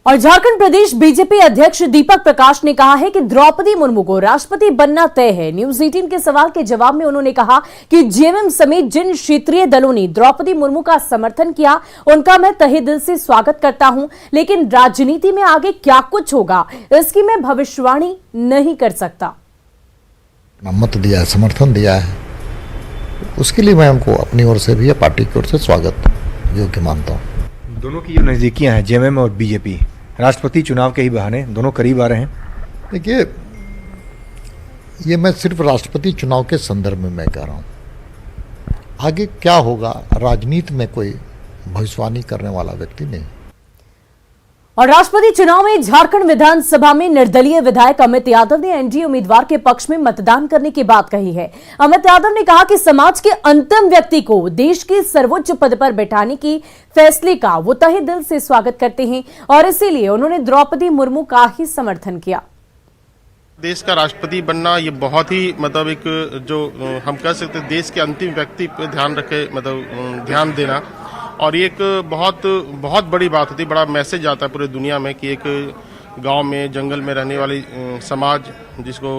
और झारखंड प्रदेश बीजेपी अध्यक्ष दीपक प्रकाश ने कहा है कि द्रौपदी मुर्मू को राष्ट्रपति बनना तय है। न्यूज 18 के सवाल के जवाब में उन्होंने कहा कि जेएमएम समेत जिन क्षेत्रीय दलों ने द्रौपदी मुर्मू का समर्थन किया उनका मैं तहे दिल से स्वागत करता हूं, लेकिन राजनीति में आगे क्या कुछ होगा इसकी मैं भविष्यवाणी नहीं कर सकता। मत दिया है, समर्थन दिया है, उसके लिए मैं उनको अपनी ओर से भी या पार्टी की ओर से स्वागत योग्य मानता हूँ। दोनों की जो नज़दीकियां हैं जेएमएम और बीजेपी, राष्ट्रपति चुनाव के ही बहाने दोनों करीब आ रहे हैं। देखिए, ये मैं सिर्फ राष्ट्रपति चुनाव के संदर्भ में मैं कह रहा हूँ, आगे क्या होगा राजनीति में कोई भविष्यवाणी करने वाला व्यक्ति नहीं। और राष्ट्रपति चुनाव में झारखंड विधानसभा में निर्दलीय विधायक अमित यादव ने एनडीए उम्मीदवार के पक्ष में मतदान करने की बात कही है। अमित यादव ने कहा कि समाज के अंतिम व्यक्ति को देश के सर्वोच्च पद पर बैठाने की फैसले का वो तहे दिल से स्वागत करते हैं और इसीलिए उन्होंने द्रौपदी मुर्मू का ही समर्थन किया। देश का राष्ट्रपति बनना ये बहुत ही एक जो हम कह सकते हैं देश के अंतिम व्यक्ति पर ध्यान रखे, ध्यान देना, और ये एक बहुत बड़ी बात होती है, बड़ा मैसेज आता है पूरी दुनिया में कि एक गांव में जंगल में रहने वाली समाज जिसको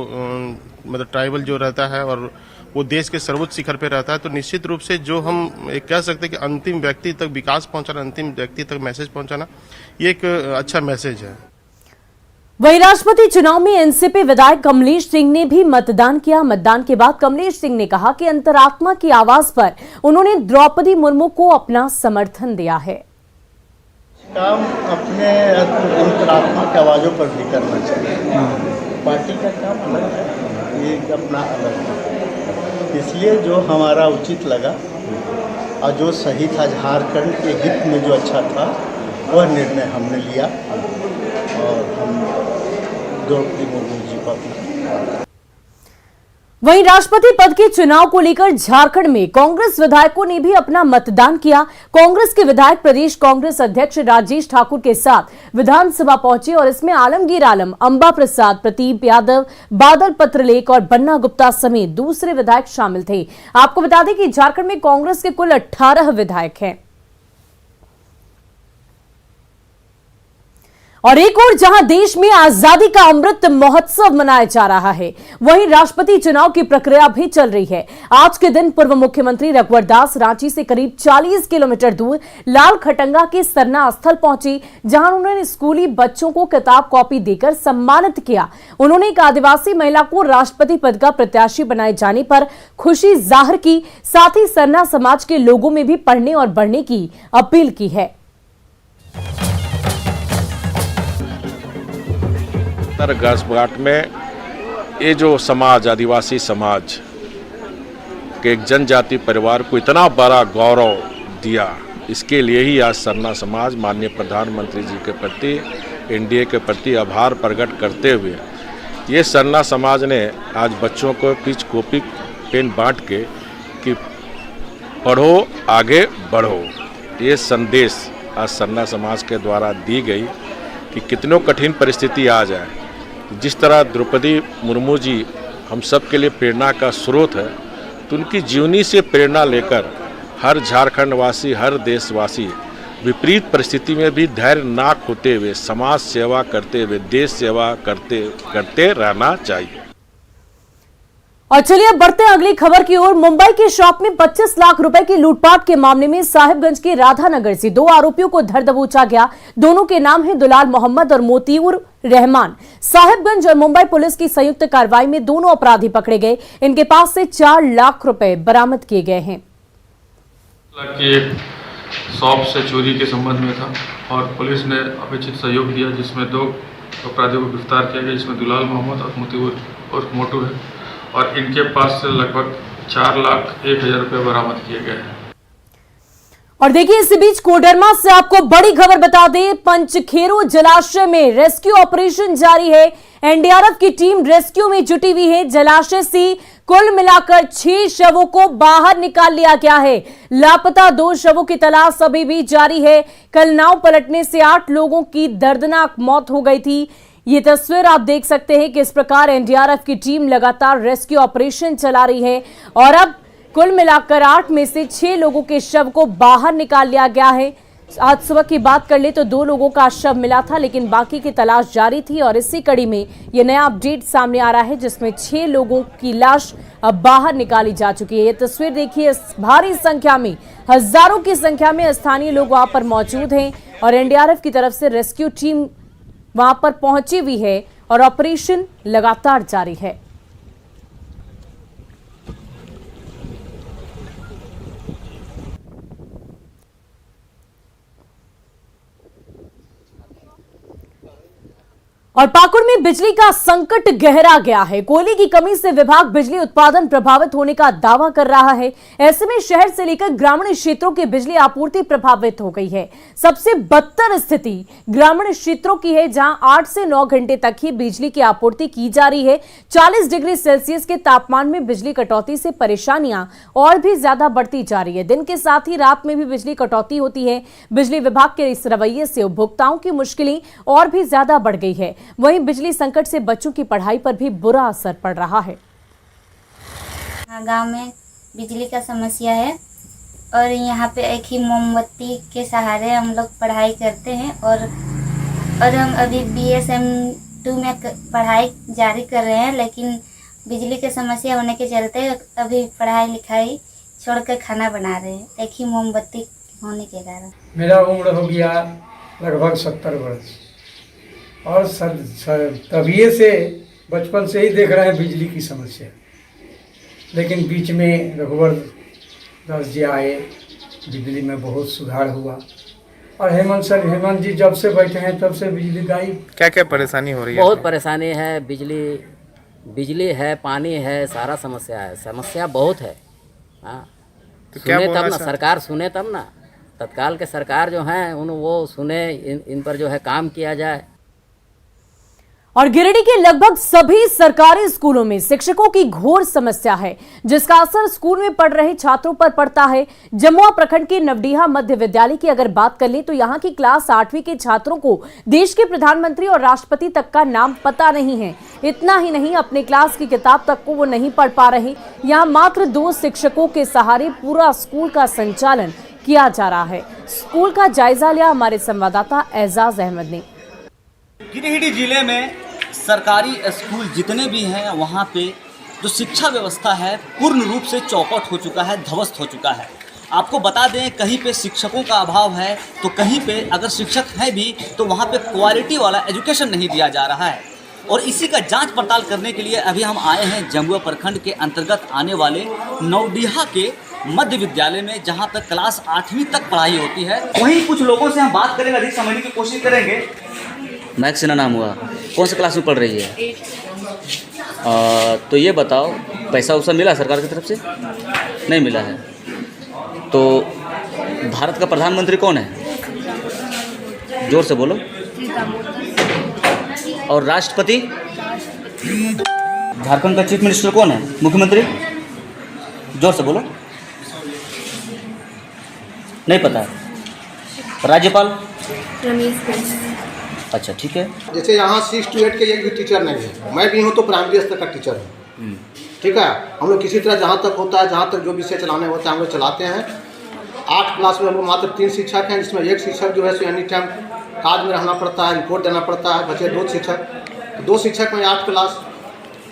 ट्राइबल जो रहता है और वो देश के सर्वोच्च शिखर पे रहता है, तो निश्चित रूप से जो हम एक कह सकते हैं कि अंतिम व्यक्ति तक विकास पहुंचाना, अंतिम व्यक्ति तक मैसेज पहुंचाना, ये एक अच्छा मैसेज है। वहीं राष्ट्रपति चुनाव में एनसीपी विधायक कमलेश सिंह ने भी मतदान किया। मतदान के बाद कमलेश सिंह ने कहा कि अंतरात्मा की आवाज पर उन्होंने द्रौपदी मुर्मू को अपना समर्थन दिया है। काम अपने अंतरात्मा की आवाजों पर भी करना चाहिए। पार्टी का काम अलग है, ये अपना अलग है, इसलिए जो हमारा उचित लगा और जो सही था, झारखंड के हित में जो अच्छा था, वह निर्णय हमने लिया और हम द्रौपदी मुर्मू जी को अपना। वहीं राष्ट्रपति पद के चुनाव को लेकर झारखंड में कांग्रेस विधायकों ने भी अपना मतदान किया। कांग्रेस के विधायक प्रदेश कांग्रेस अध्यक्ष राजेश ठाकुर के साथ विधानसभा पहुंचे और इसमें आलमगीर आलम, अंबा प्रसाद, प्रदीप यादव, बादल पत्रलेख और बन्ना गुप्ता समेत दूसरे विधायक शामिल थे। आपको बता दें कि झारखंड में कांग्रेस के कुल 18 विधायक हैं। और एक और जहां देश में आजादी का अमृत महोत्सव मनाया जा रहा है, वहीं राष्ट्रपति चुनाव की प्रक्रिया भी चल रही है। आज के दिन पूर्व मुख्यमंत्री रघुवर दास रांची से करीब 40 किलोमीटर दूर लाल खटंगा के सरना स्थल पहुंचे, जहां उन्होंने स्कूली बच्चों को किताब कॉपी देकर सम्मानित किया। उन्होंने एक आदिवासी महिला को राष्ट्रपति पद का प्रत्याशी बनाए जाने पर खुशी जाहिर की, साथ ही सरना समाज के लोगों में भी पढ़ने और बढ़ने की अपील की है। घाट में ये जो समाज, आदिवासी समाज के एक जनजाति परिवार को इतना बड़ा गौरव दिया, इसके लिए ही आज सरना समाज माननीय प्रधानमंत्री जी के प्रति, एनडीए के प्रति आभार प्रकट करते हुए ये सरना समाज ने आज बच्चों को कुछ कॉपी पेन बांट के कि पढ़ो आगे बढ़ो, ये संदेश आज सरना समाज के द्वारा दी गई कि कितनों कठिन परिस्थिति आ जाए, जिस तरह द्रौपदी मुर्मू जी हम सब के लिए प्रेरणा का स्रोत है, तो उनकी जीवनी से प्रेरणा लेकर हर झारखंड वासी, हर देशवासी विपरीत परिस्थिति में भी धैर्य ना खोते हुए समाज सेवा करते हुए, देश सेवा करते रहना चाहिए। और चलिए अब बढ़ते हैं अगली खबर की ओर। मुंबई के शॉप में 25 लाख रुपए की लूटपाट के मामले में साहिबगंज के राधानगर से 2 आरोपियों को धर दबोचा गया। दोनों के नाम हैं दुलाल मोहम्मद और मोतीउर रहमान। साहिबगंज और मुंबई पुलिस की संयुक्त कार्रवाई में दोनों अपराधी पकड़े गए। इनके पास से 4 लाख रुपए बरामद किए गए हैं। शॉप से चोरी के संबंध में था और पुलिस ने अपेक्षित सहयोग दिया, जिसमें 2 अपराधियों को गिरफ्तार किया गया, जिसमें दुलाल मोहम्मद और मोतीउर और मोटू है, और इनके पास से लगभग 4,01,000 रुपये बरामद किए गए हैं। और देखिए, इसी बीच कोडरमा से आपको बड़ी खबर बता दें, पंचखेरो जलाशय में रेस्क्यू ऑपरेशन जारी है। एनडीआरएफ की टीम रेस्क्यू में जुटी हुई है। जलाशय से कुल मिलाकर 6 शवों को बाहर निकाल लिया गया है। लापता 2 शवों की तलाश अभी भी जारी है। कल नाव पलटने से 8 लोगों की दर्दनाक मौत हो गई थी। ये तस्वीर आप देख सकते हैं कि इस प्रकार एनडीआरएफ की टीम लगातार रेस्क्यू ऑपरेशन चला रही है और अब कुल मिलाकर 8 में से 6 लोगों के शव को बाहर निकाल लिया गया है। आज सुबह की बात कर ले तो 2 लोगों का शव मिला था, लेकिन बाकी की तलाश जारी थी और इसी कड़ी में ये नया अपडेट सामने आ रहा है, जिसमें 6 लोगों की लाश अब बाहर निकाली जा चुकी है। ये तस्वीर देखिए, भारी संख्या में, हजारों की संख्या में स्थानीय लोग वहां पर मौजूद हैं और एनडीआरएफ की तरफ से रेस्क्यू टीम वहां पर पहुंची हुई है और ऑपरेशन लगातार जारी है। और पाकुड़ में बिजली का संकट गहरा गया है। कोयले की कमी से विभाग बिजली उत्पादन प्रभावित होने का दावा कर रहा है। ऐसे में शहर से लेकर ग्रामीण क्षेत्रों की बिजली आपूर्ति प्रभावित हो गई है। सबसे बदतर स्थिति ग्रामीण क्षेत्रों की है, जहां 8 से 9 घंटे तक ही बिजली की आपूर्ति की जा रही है। 40 डिग्री सेल्सियस के तापमान में बिजली कटौती से परेशानियां और भी ज्यादा बढ़ती जा रही है। दिन के साथ ही रात में भी बिजली कटौती होती है। बिजली विभाग के इस रवैये से उपभोक्ताओं की मुश्किलें और भी ज्यादा बढ़ गई है। वहीं बिजली संकट से बच्चों की पढ़ाई पर भी बुरा असर पड़ रहा है। गांव में बिजली का समस्या है और यहाँ पे एक ही मोमबत्ती के सहारे हम लोग पढ़ाई करते हैं और हम अभी BSM 2 में पढ़ाई जारी कर रहे हैं, लेकिन बिजली की समस्या होने के चलते अभी पढ़ाई लिखाई छोड़कर खाना बना रहे हैं, एक ही मोमबत्ती होने के कारण। मेरा उम्र हो गया लगभग 70 वर्ष और तभी से बचपन से ही देख रहे हैं बिजली की समस्या। लेकिन बीच में रघुवर दास जी आए, बिजली में बहुत सुधार हुआ और हेमंत जी जब से बैठे हैं तब से बिजली गायब। क्या क्या परेशानी हो रही है? बहुत परेशानी है। बिजली है, पानी है, सारा समस्या है। समस्या बहुत है। हाँ, तो क्या सुने तब ना, सरकार सुने तब ना। तत्काल के सरकार जो है वो सुने, इन पर जो है काम किया जाए। और गिरिडीह के लगभग सभी सरकारी स्कूलों में शिक्षकों की घोर समस्या है, जिसका असर स्कूल में पढ़ रहे छात्रों पर पड़ता है। जमुआ प्रखंड के नवडीहा मध्य विद्यालय की अगर बात कर ले तो यहां की क्लास 8वीं के छात्रों को देश के प्रधानमंत्री और राष्ट्रपति तक का नाम पता नहीं है। इतना ही नहीं, अपने क्लास की किताब तक को वो नहीं पढ़ पा रहे। यहाँ मात्र 2 शिक्षकों के सहारे पूरा स्कूल का संचालन किया जा रहा है। स्कूल का जायजा लिया हमारे संवाददाता एजाज अहमद ने। गिरिडीह जिले में सरकारी स्कूल जितने भी हैं वहाँ पे जो शिक्षा व्यवस्था है पूर्ण रूप से चौपट हो चुका है, ध्वस्त हो चुका है। आपको बता दें, कहीं पे शिक्षकों का अभाव है तो कहीं पे अगर शिक्षक हैं भी तो वहाँ पे क्वालिटी वाला एजुकेशन नहीं दिया जा रहा है। और इसी का जांच पड़ताल करने के लिए अभी हम आए हैं जमुआ प्रखंड के अंतर्गत आने वाले नवडीहा के मध्य विद्यालय में, जहाँ पर क्लास 8वीं तक पढ़ाई होती है। वहीं कुछ लोगों से हम बात करेंगे, अधिक समझने की कोशिश करेंगे। मैक्सिना नाम हुआ, कौन सी क्लास में पढ़ रही है? तो ये बताओ, पैसा वैसा मिला सरकार की तरफ से? नहीं मिला है। तो भारत का प्रधानमंत्री कौन है? जोर से बोलो। और राष्ट्रपति? झारखंड का चीफ मिनिस्टर कौन है? मुख्यमंत्री? जोर से बोलो। नहीं पता। राज्यपाल? अच्छा, ठीक है। जैसे यहाँ 6 to 8 के एक भी टीचर नहीं है। मैं भी हूँ तो प्राइमरी स्तर का टीचर हूँ। ठीक है, हम लोग किसी तरह जहाँ तक होता है, जहाँ तक जो विषय चलाने होता है हम लोग चलाते हैं। 8 क्लास में हम लोग मात्र 3 शिक्षक हैं, जिसमें एक शिक्षक जो है सो एनी टाइम काज में रहना पड़ता है, रिपोर्ट देना पड़ता है। बचे 2 शिक्षक, 2 शिक्षक में 8 क्लास।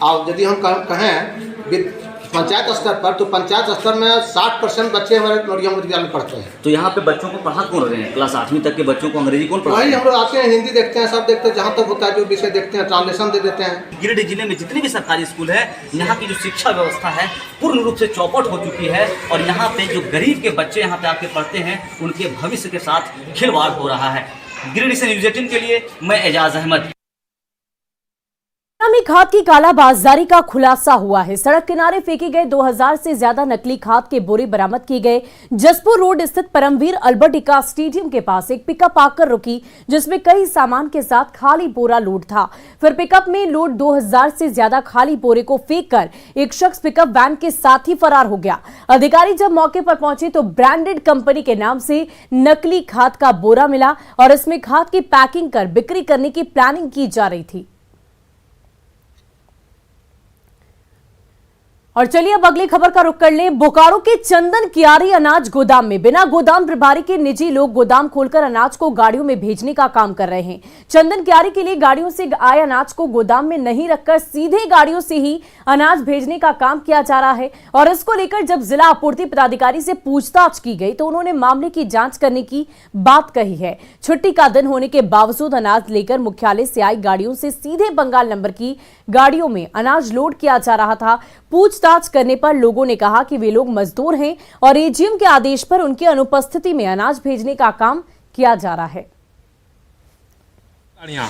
और यदि हम कहें पंचायत स्तर पर, तो पंचायत स्तर में 60% बच्चे हमारे नवडीहा विद्यालय में पढ़ते हैं। तो यहाँ पे बच्चों को पढ़ा कौन रहे हैं? क्लास 8वीं तक के बच्चों को अंग्रेजी कौन पढ़ा? वही हम लोग आते हैं, हिंदी देखते हैं, सब देखते हैं, जहाँ तक होता है जो विषय देखते हैं ट्रांसलेशन दे देते हैं। गिरिडीह जिले में जितने भी सरकारी स्कूल है, यहाँ की जो शिक्षा व्यवस्था है पूर्ण रूप से चौपट हो चुकी है और यहाँ पे जो गरीब के बच्चे यहाँ पे आके पढ़ते हैं उनके भविष्य के साथ खिलवाड़ हो रहा है। गिरिडीह से न्यूज़ 18 के लिए मैं एजाज अहमद। में खाद की कालाबाजारी का खुलासा हुआ है। सड़क किनारे फेंके गए 2000 से ज्यादा नकली खाद के बोरे बरामद किए गए। जसपुर रोड स्थित परमवीर अल्बर्टिका स्टेडियम के पास एक पिकअप आकर रुकी, जिसमें कई सामान के साथ खाली बोरा लोड था। फिर पिकअप में लोड 2000 से ज्यादा खाली बोरे को फेंककर एक शख्स पिकअप वैन के साथ ही फरार हो गया। अधिकारी जब मौके पर पहुंचे तो ब्रांडेड कंपनी के नाम से नकली खाद का बोरा मिला और इसमें खाद की पैकिंग कर बिक्री करने की प्लानिंग की जा रही थी। और चलिए अब अगली खबर का रुख कर लें। बोकारो के चंदन कियारी अनाज गोदाम में बिना गोदाम प्रभारी के निजी लोग गोदाम खोलकर अनाज को गाड़ियों में भेजने का काम कर रहे हैं। चंदन कियारी के लिए गाड़ियों से आए अनाज को गोदाम में नहीं रखकर सीधे गाड़ियों से ही अनाज भेजने का काम किया जा रहा है। और इसको लेकर जब जिला आपूर्ति पदाधिकारी से पूछताछ की गई तो उन्होंने मामले की जांच करने की बात कही है। छुट्टी का दिन होने के बावजूद अनाज लेकर मुख्यालय से आई गाड़ियों से सीधे बंगाल नंबर की गाड़ियों में अनाज लोड किया जा रहा था। पूछताछ करने पर लोगों ने कहा कि वे लोग मजदूर हैं और एजीएम के आदेश पर उनकी अनुपस्थिति में अनाज भेजने का काम किया जा रहा है। गाड़ियाँ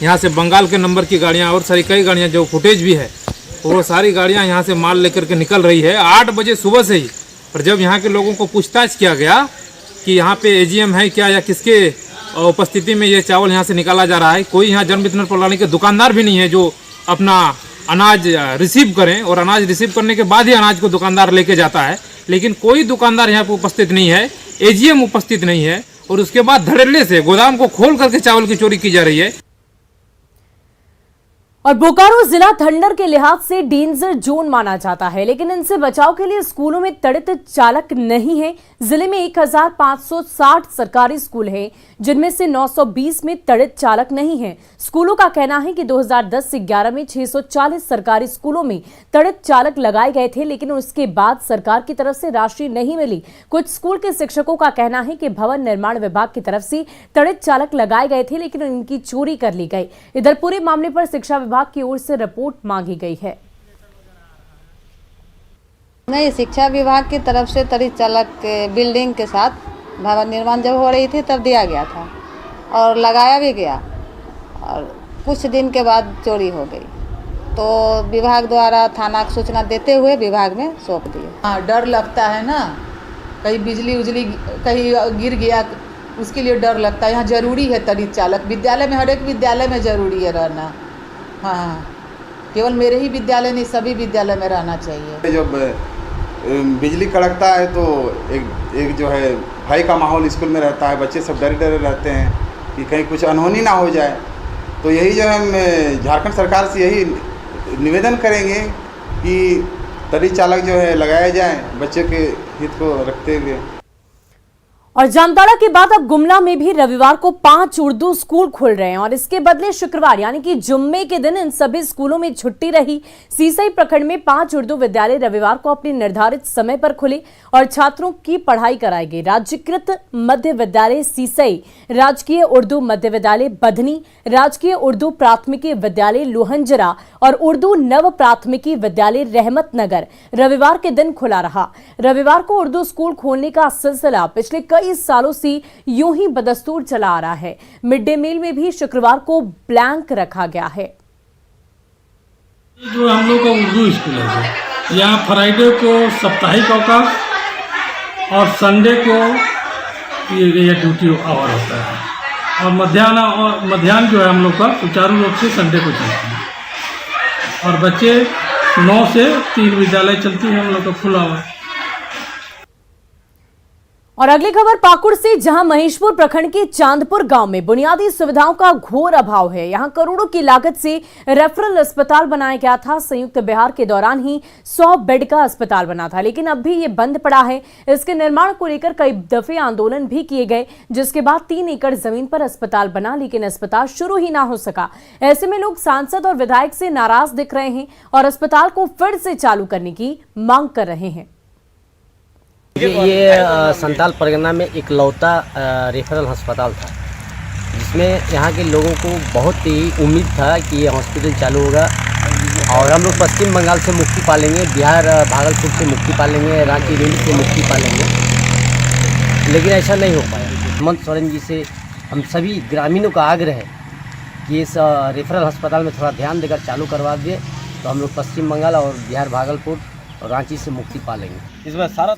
यहाँ से बंगाल के नंबर की गाड़ियाँ और सारी कई गाड़ियाँ जो फुटेज भी है वो सारी गाड़ियाँ यहाँ से माल लेकर के निकल रही है 8 बजे सुबह से ही। पर जब यहाँ के लोगों को पूछताछ किया गया कि यहाँ पे एजीएम है क्या या किसके उपस्थिति में ये चावल यहाँ से निकाला जा रहा है, कोई यहाँ जन वितरण प्रणाली के दुकानदार भी नहीं है जो अपना अनाज रिसीव करें और अनाज रिसीव करने के बाद ही अनाज को दुकानदार लेके जाता है। लेकिन कोई दुकानदार यहाँ पे उपस्थित नहीं है, एजीएम उपस्थित नहीं है और उसके बाद धड़ल्ले से गोदाम को खोल करके चावल की चोरी की जा रही है। और बोकारो जिला ठंडर के लिहाज से डेंजर जोन माना जाता है, लेकिन इनसे बचाव के लिए स्कूलों में तड़ित चालक नहीं है। जिले में 1560 सरकारी स्कूल हैं, जिनमें से 920 में तड़ित चालक नहीं है। स्कूलों का कहना है कि 2010 से 11 में 640 सरकारी स्कूलों में तड़ित चालक लगाए गए थे, लेकिन उसके बाद सरकार की तरफ से राशि नहीं मिली। कुछ स्कूल के शिक्षकों का कहना है कि भवन निर्माण विभाग की तरफ से तड़ित चालक लगाए गए थे, लेकिन इनकी चोरी कर ली गई। इधर पूरे मामले पर शिक्षा विभाग की ओर से रिपोर्ट मांगी गई है। नहीं, शिक्षा विभाग की तरफ से तड़ित चालक बिल्डिंग के साथ भवन निर्माण जब हो रही थी तब दिया गया था और लगाया भी गया और कुछ दिन के बाद चोरी हो गई, तो विभाग द्वारा थाना को सूचना देते हुए विभाग में सौंप दिए। हाँ, डर लगता है ना, कहीं बिजली उजली कहीं गिर गया उसके लिए डर लगता है। यहाँ जरूरी है तड़ित चालक, विद्यालय में हर एक विद्यालय में जरूरी है रहना। हाँ, केवल मेरे ही विद्यालय नहीं सभी विद्यालय में रहना चाहिए। जब बिजली कड़कता है तो एक जो है भय का माहौल स्कूल में रहता है, बच्चे सब डरे डरे रहते हैं कि कहीं कुछ अनहोनी ना हो जाए। तो यही जो है हम झारखंड सरकार से यही निवेदन करेंगे कि तड़ित चालक जो है लगाया जाए बच्चे के हित को रखते हुए। और जामताड़ा के बाद अब गुमला में भी रविवार को 5 उर्दू स्कूल खुल रहे हैं और इसके बदले शुक्रवार यानी कि जुम्मे के दिन इन सभी स्कूलों में छुट्टी रही। सीसई प्रखंड में 5 उर्दू विद्यालय रविवार को अपने निर्धारित समय पर खुले और छात्रों की पढ़ाई कराई गई। राज्यकृत मध्य विद्यालय सीसई, राजकीय उर्दू मध्य विद्यालय बधनी, राजकीय उर्दू प्राथमिकी विद्यालय लोहंजरा और उर्दू नव प्राथमिकी विद्यालय रहमत नगर रविवार के दिन खुला रहा। रविवार को उर्दू स्कूल खोलने का सिलसिला पिछले कई सालों से यूं ही बदस्तूर चला आ रहा है। मिड डे मील में भी शुक्रवार को ब्लैंक रखा गया है। जो हम लोग का उर्दू स्कूल है, यहाँ फ्राइडे को साप्ताहिक अवकाश और संडे को ये ड्यूटी आवर होता है और मध्याह्न जो है हम लोग का सुचारू रूप से संडे को चलता है और बच्चे 9 से 3 विद्यालय चलती है हम लोग का खुला हुआ। और अगली खबर पाकुड़ से, जहां महेशपुर प्रखंड के चांदपुर गांव में बुनियादी सुविधाओं का घोर अभाव है। यहां करोड़ों की लागत से रेफरल अस्पताल बनाया गया था। संयुक्त बिहार के दौरान ही 100 बेड का अस्पताल बना था, लेकिन अब भी ये बंद पड़ा है। इसके निर्माण को लेकर कई दफे आंदोलन भी किए गए, जिसके बाद 3 एकड़ जमीन पर अस्पताल बना, लेकिन अस्पताल शुरू ही ना हो सका। ऐसे में लोग सांसद और विधायक से नाराज दिख रहे हैं और अस्पताल को फिर से चालू करने की मांग कर रहे हैं। ये संताल परगना में इकलौता रेफरल अस्पताल था, जिसमें यहाँ के लोगों को बहुत ही उम्मीद था कि ये हॉस्पिटल चालू होगा और हम लोग पश्चिम बंगाल से मुक्ति पालेंगे, बिहार भागलपुर से मुक्ति पालेंगे, रांची रेंज से मुक्ति पालेंगे, लेकिन ऐसा नहीं हो पाया। हेमंत सोरेन जी से हम सभी ग्रामीणों का आग्रह है कि इस रेफरल अस्पताल में थोड़ा ध्यान देकर चालू करवा दिए तो हम लोग पश्चिम बंगाल और बिहार भागलपुर और रांची से मुक्ति पालेंगे। इसमें सारा